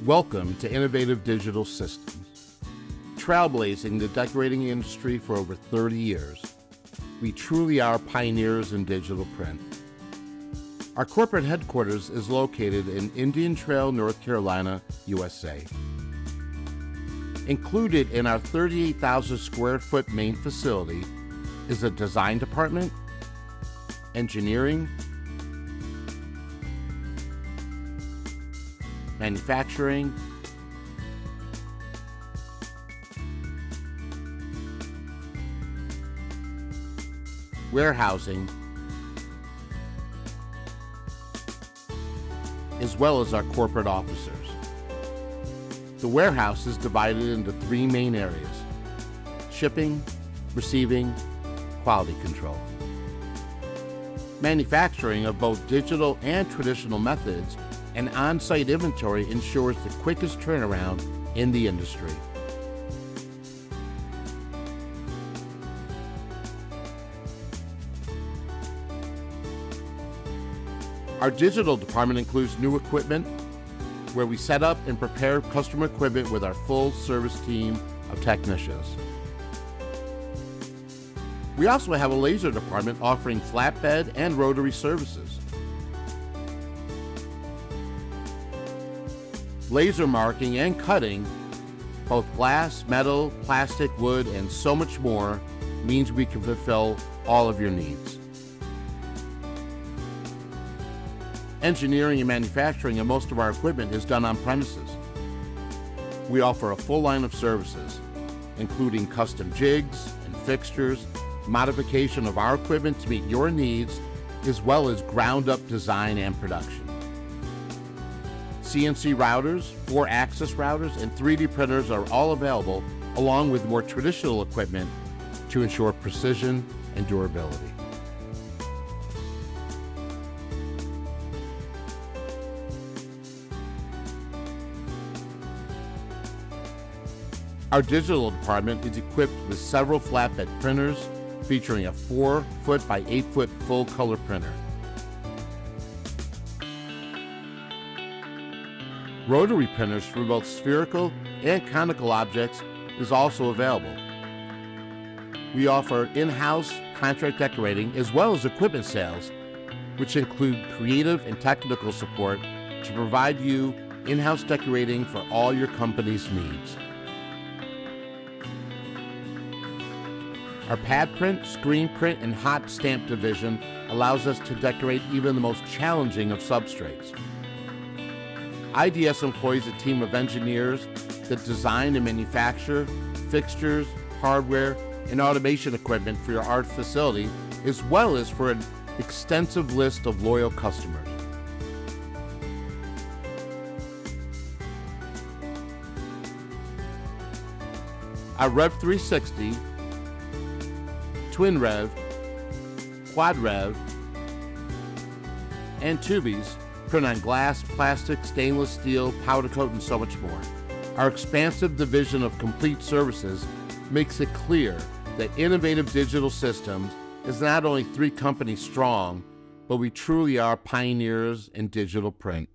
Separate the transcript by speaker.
Speaker 1: Welcome to Innovative Digital Systems. Trailblazing the decorating industry for over 30 years, we truly are pioneers in digital print. Our corporate headquarters is located in Indian Trail, North Carolina, USA. Included in our 38,000 square foot main facility is a design department, engineering, manufacturing, warehousing, as well as our corporate officers. The warehouse is divided into three main areas: shipping, receiving, quality control. Manufacturing of both digital and traditional methods and on-site inventory ensures the quickest turnaround in the industry. Our digital department includes new equipment, where we set up and prepare customer equipment with our full service team of technicians. We also have a laser department offering flatbed and rotary services. Laser marking and cutting, both glass, metal, plastic, wood, and so much more, means we can fulfill all of your needs. Engineering and manufacturing of most of our equipment is done on premises. We offer a full line of services, including custom jigs and fixtures, modification of our equipment to meet your needs, as well as ground-up design and production. CNC routers, 4-axis routers, and 3D printers are all available, along with more traditional equipment to ensure precision and durability. Our digital department is equipped with several flatbed printers featuring a 4-foot by 8-foot full-color printer. Rotary printers for both spherical and conical objects is also available. We offer in-house contract decorating as well as equipment sales, which include creative and technical support to provide you in-house decorating for all your company's needs. Our pad print, screen print, and hot stamp division allows us to decorate even the most challenging of substrates. IDS employs a team of engineers that design and manufacture fixtures, hardware, and automation equipment for your art facility, as well as for an extensive list of loyal customers. Our Rev 360, Twin Rev, Quad Rev, and Tubies print on glass, plastic, stainless steel, powder coat, and so much more. Our expansive division of complete services makes it clear that Innovative Digital Systems is not only 3 companies strong, but we truly are pioneers in digital print.